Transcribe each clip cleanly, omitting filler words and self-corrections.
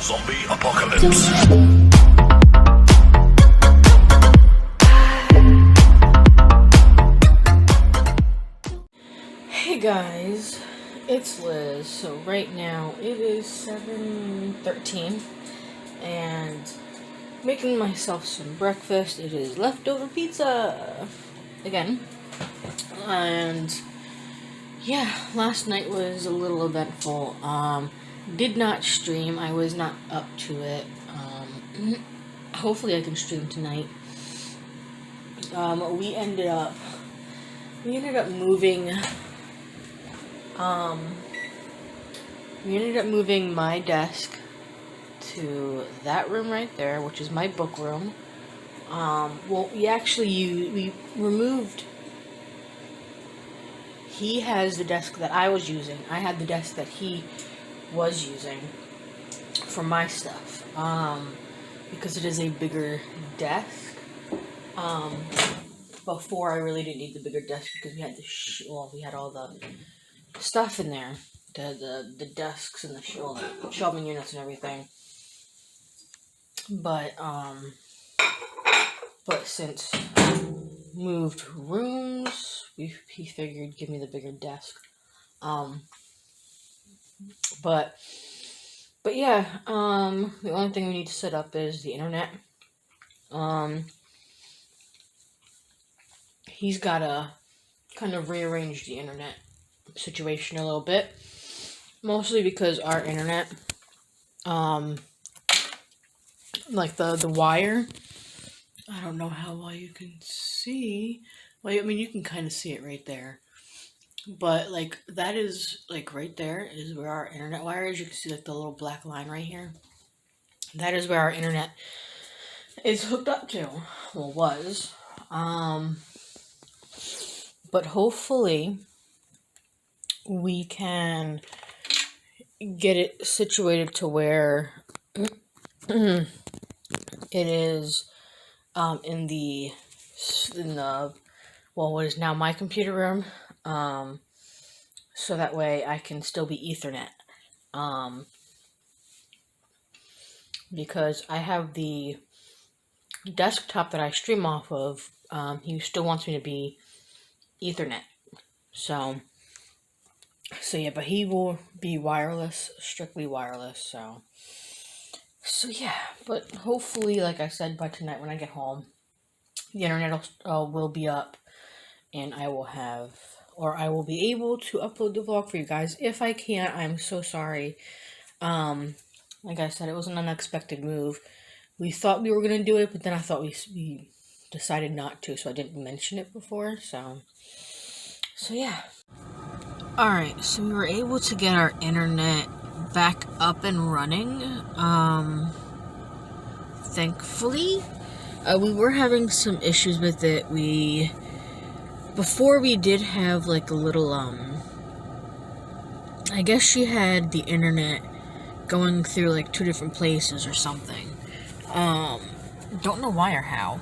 Zombie apocalypse. Hey guys, it's Liz. So right now it is 7:13 and making myself some breakfast. It is leftover pizza again. And yeah, last night was a little eventful. Did not stream. I was not up to it. Hopefully I can stream tonight. We ended up moving we ended up moving my desk to that room right there, which is my book room. Well, we removed. He has the desk that I was using. I had the desk that he was using for my stuff. Because it is a bigger desk. Before I really didn't need the bigger desk because we had we had all the stuff in there, the desks and the shelving units and everything. But since moved rooms, he figured give me the bigger desk. But yeah, the only thing we need to set up is the internet. He's gotta kind of rearrange the internet situation a little bit, mostly because our internet, like the wire, I don't know how well you can see. Well, I mean, you can kind of see it right there, but like that is like right there is where our internet wire is. You can see like the little black line right here. That is where our internet is hooked up to. Well, was. But hopefully we can get it situated to where it is in the what is now my computer room, so that way I can still be Ethernet, because I have the desktop that I stream off of. He still wants me to be Ethernet, so yeah, but he will be wireless, strictly wireless, so yeah, but hopefully, like I said, by tonight when I get home, the internet will be up, and I will be able to upload the vlog for you guys. If I can't, I'm so sorry. Like I said, it was an unexpected move. We thought we were going to do it, but then I thought we decided not to, so I didn't mention it before, so yeah. Alright, so we were able to get our internet back up and running, thankfully. We were having some issues with it. Before we did have like a little, I guess she had the internet going through like 2 different places or something. Don't know why or how.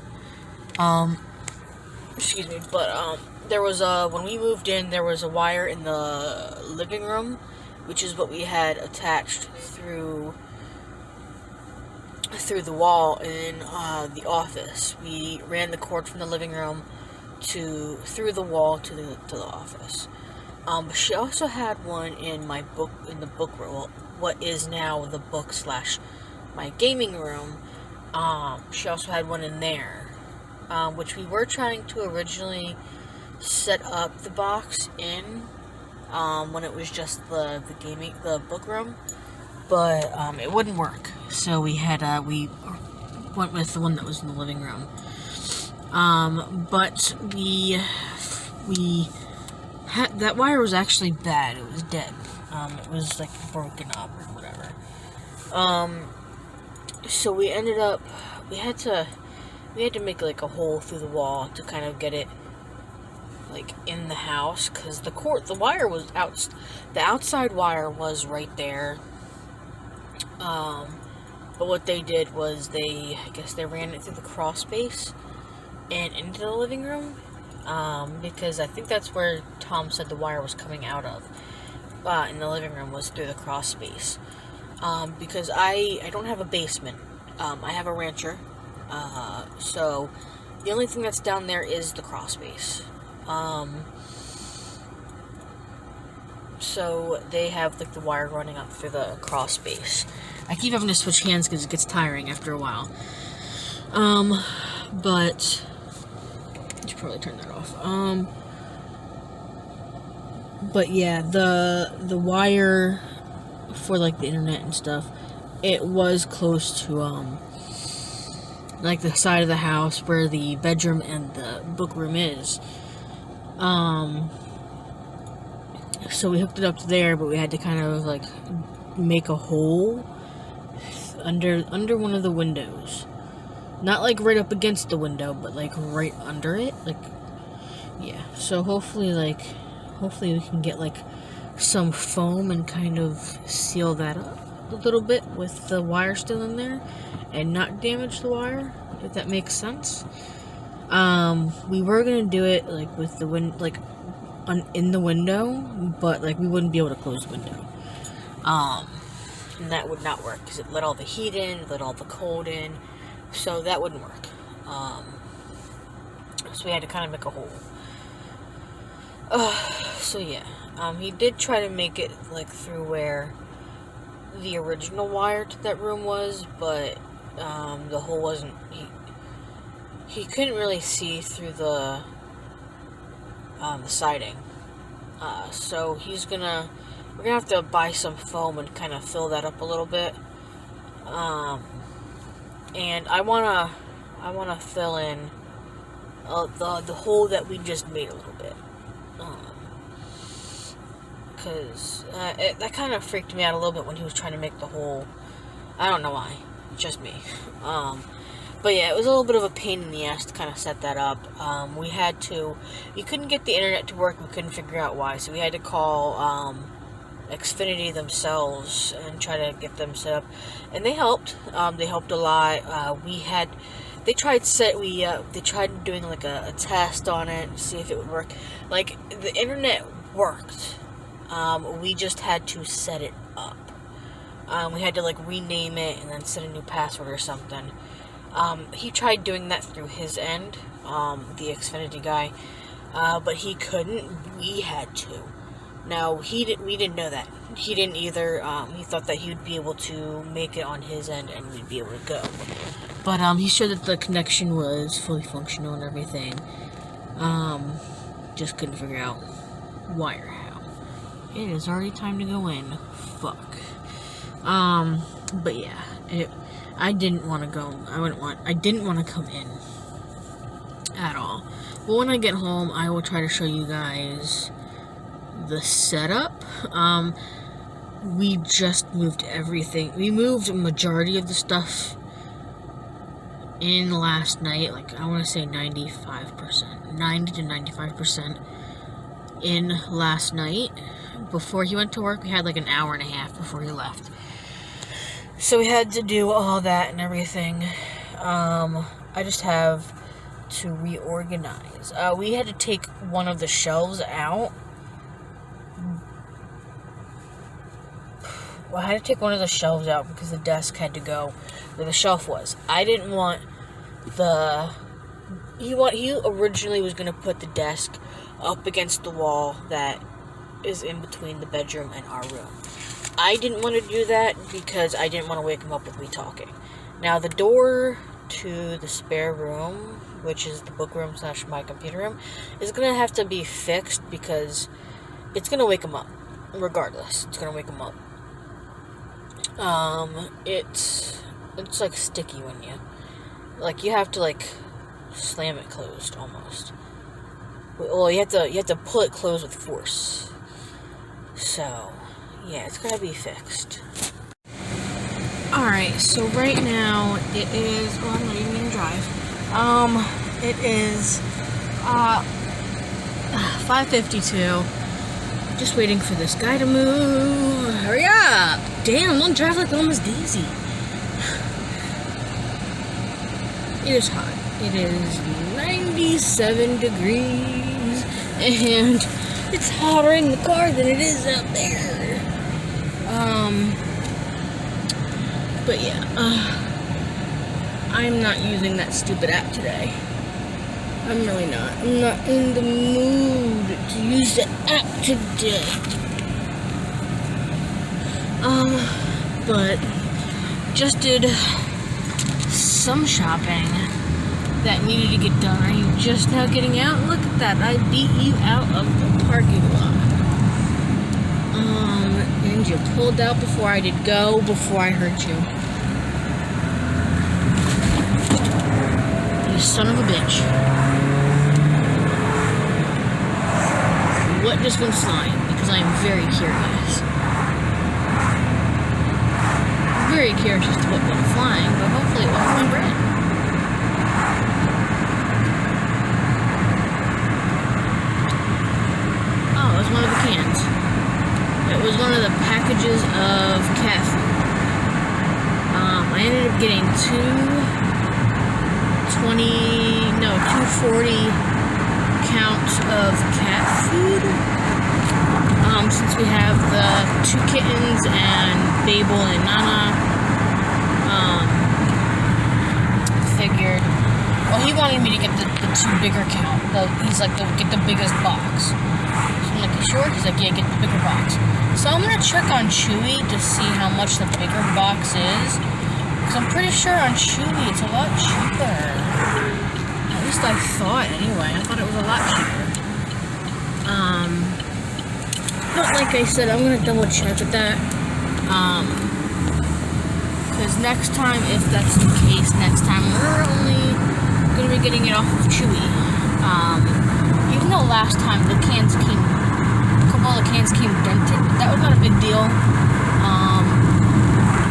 Excuse me, but, there was when we moved in, there was a wire in the living room, which is what we had attached through the wall in the office. We ran the cord from the living room through the wall to the office. But she also had one in the book room, what is now the book / my gaming room. She also had one in there, which we were trying to originally set up the box in, when it was just the book room, but it wouldn't work, so we went with the one that was in the living room. But we had, that wire was actually bad. It was dead. It was like broken up or whatever. So we ended up, we had to make like a hole through the wall to kind of get it like in the house, because the wire was the outside wire was right there. But what they did was I guess they ran it through the crawl space and into the living room, because I think that's where Tom said the wire was coming out of, in the living room, was through the crawl space. because I don't have a basement. I have a rancher, so the only thing that's down there is the crawl space. So they have like the wire running up through the crawl space. I keep having to switch hands because it gets tiring after a while. But I should probably turn that off. But yeah, the wire for like the internet and stuff, it was close to like the side of the house where the bedroom and the book room is. So we hooked it up to there, but we had to kind of like make a hole under one of the windows. Not like right up against the window, but like right under it. Like, yeah. So hopefully we can get like some foam and kind of seal that up a little bit with the wire still in there and not damage the wire, if that makes sense. We were gonna do it like with the in the window, but like we wouldn't be able to close the window. And that would not work because it let all the heat in, let all the cold in, so that wouldn't work. So we had to kind of make a hole. So yeah, he did try to make it like through where the original wire to that room was, but the hole wasn't. He couldn't really see through the siding. So we're gonna have to buy some foam and kind of fill that up a little bit. And I wanna fill in the hole that we just made a little bit. Because that kind of freaked me out a little bit when he was trying to make the hole. I don't know why, just me. But yeah, it was a little bit of a pain in the ass to kind of set that up. We couldn't get the internet to work. We couldn't figure out why, so we had to call Xfinity themselves and try to get them set up. And they helped. They helped a lot. They tried doing like a test on it to see if it would work. Like, the internet worked. We just had to set it up. We had to like rename it and then set a new password or something. He tried doing that through his end, the Xfinity guy, but he couldn't. We had to. Now, we didn't know that. He didn't either. He thought that he would be able to make it on his end and we'd be able to go. But he showed that the connection was fully functional and everything. Just couldn't figure out why or how. It is already time to go in. Fuck. But yeah, I didn't want to go. I didn't want to come in at all. But when I get home, I will try to show you guys the setup. We just moved everything. We moved a majority of the stuff in last night. Like, I want to say 95%, 90 to 95% in last night. Before he went to work, we had like an hour and a half before he left. So we had to do all that and everything. I just have to reorganize. We had to take one of the shelves out. Well, I had to take one of the shelves out because the desk had to go where the shelf was. I didn't want he originally was going to put the desk up against the wall that is in between the bedroom and our room. I didn't want to do that because I didn't want to wake him up with me talking. Now, the door to the spare room, which is the book room / my computer room, is going to have to be fixed because it's going to wake him up. Regardless, it's going to wake him up. It's like sticky when you have to like slam it closed almost. Well, you have to pull it closed with force. So, yeah, it's gotta be fixed. Alright, so right now it is, well, I'm not even gonna drive. It is 5:52. Just waiting for this guy to move. Hurry up! Damn, don't drive like Mama's Daisy. It is hot. It is 97 degrees, and it's hotter in the car than it is out there. But yeah, I'm not using that stupid app today. I'm really not. I'm not in the mood to use the app today. But just did some shopping that needed to get done. I'm just now getting out. Look at that. I beat you out of the parking lot. And you pulled out before I did go, before I hurt you. You son of a bitch. What just went flying? Because I am very curious. Very curious as to what went flying, but hopefully it wasn't my bread. Oh, it was one of the cans. It was one of the packages of cat food. I ended up getting 240 counts of cat food. Since we have the 2 kittens and Babel and Nana, figured, well, he wanted me to get the 2 bigger count. He's like, get the biggest box. So I'm like, you sure? He's like, yeah, get the bigger box. So I'm gonna check on Chewy to see how much the bigger box is. Because I'm pretty sure on Chewy it's a lot cheaper. At least I thought, anyway. I thought it was a lot cheaper. But like I said, I'm gonna double check with that. Because next time, if that's the case, next time we're only gonna be getting it off of Chewy. Even though last time a couple of the cans came dented, that was not a big deal.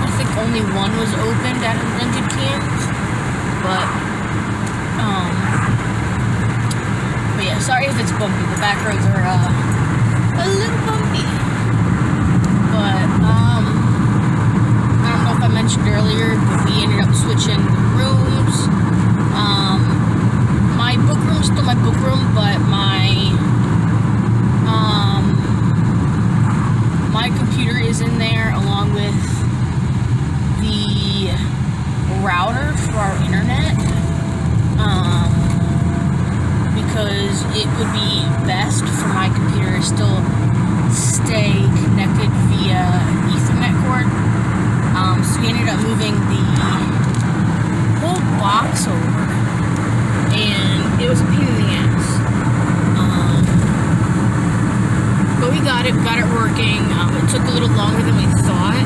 I think only one was opened out of the dented cans. But yeah, sorry if it's bumpy. The back roads are a little bumpy. But I don't know if I mentioned earlier, but we ended up switching rooms. My book room's still my book room, but my computer is in there along with the router for our internet. Because it would be best for my computer to still stay connected via Ethernet cord. So we ended up moving the whole box over, and it was a pain in the ass. But we got it working. It took a little longer than we thought.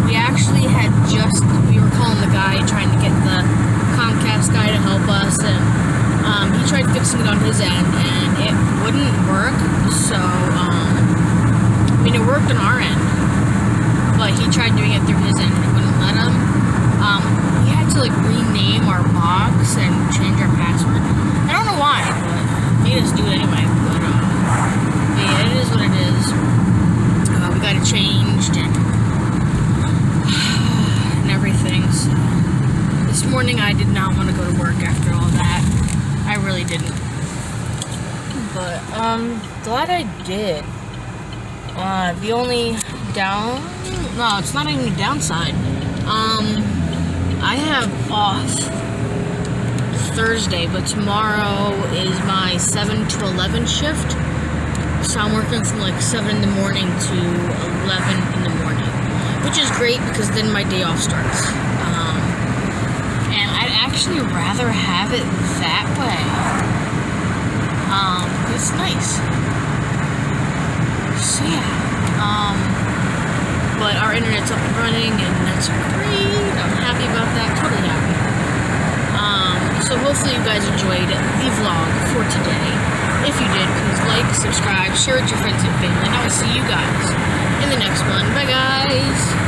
We actually we were calling the guy, trying to get the Comcast guy to help us, and he tried fixing it on his end, and it wouldn't work. So, it worked on our end, but he tried doing it through his end, and it wouldn't let him. We had to, rename our box and change our password. I don't know why, but he made us do it anyway. But, yeah, it is what it is. We got it changed, and everything, so. This morning, I did not want to go to work after all that. I really didn't. But, glad I did. The only no, it's not even a downside. I have off Thursday, but tomorrow is my 7 to 11 shift. So I'm working from 7 in the morning to 11 in the morning, which is great because then my day off starts. And I'd actually rather have it that way. It's nice. So yeah. But our internet's up and running, and that's great. I'm happy about that. Totally happy. So hopefully you guys enjoyed the vlog for today. If you did, please like, subscribe, share with your friends and family, and I will see you guys in the next one. Bye, guys.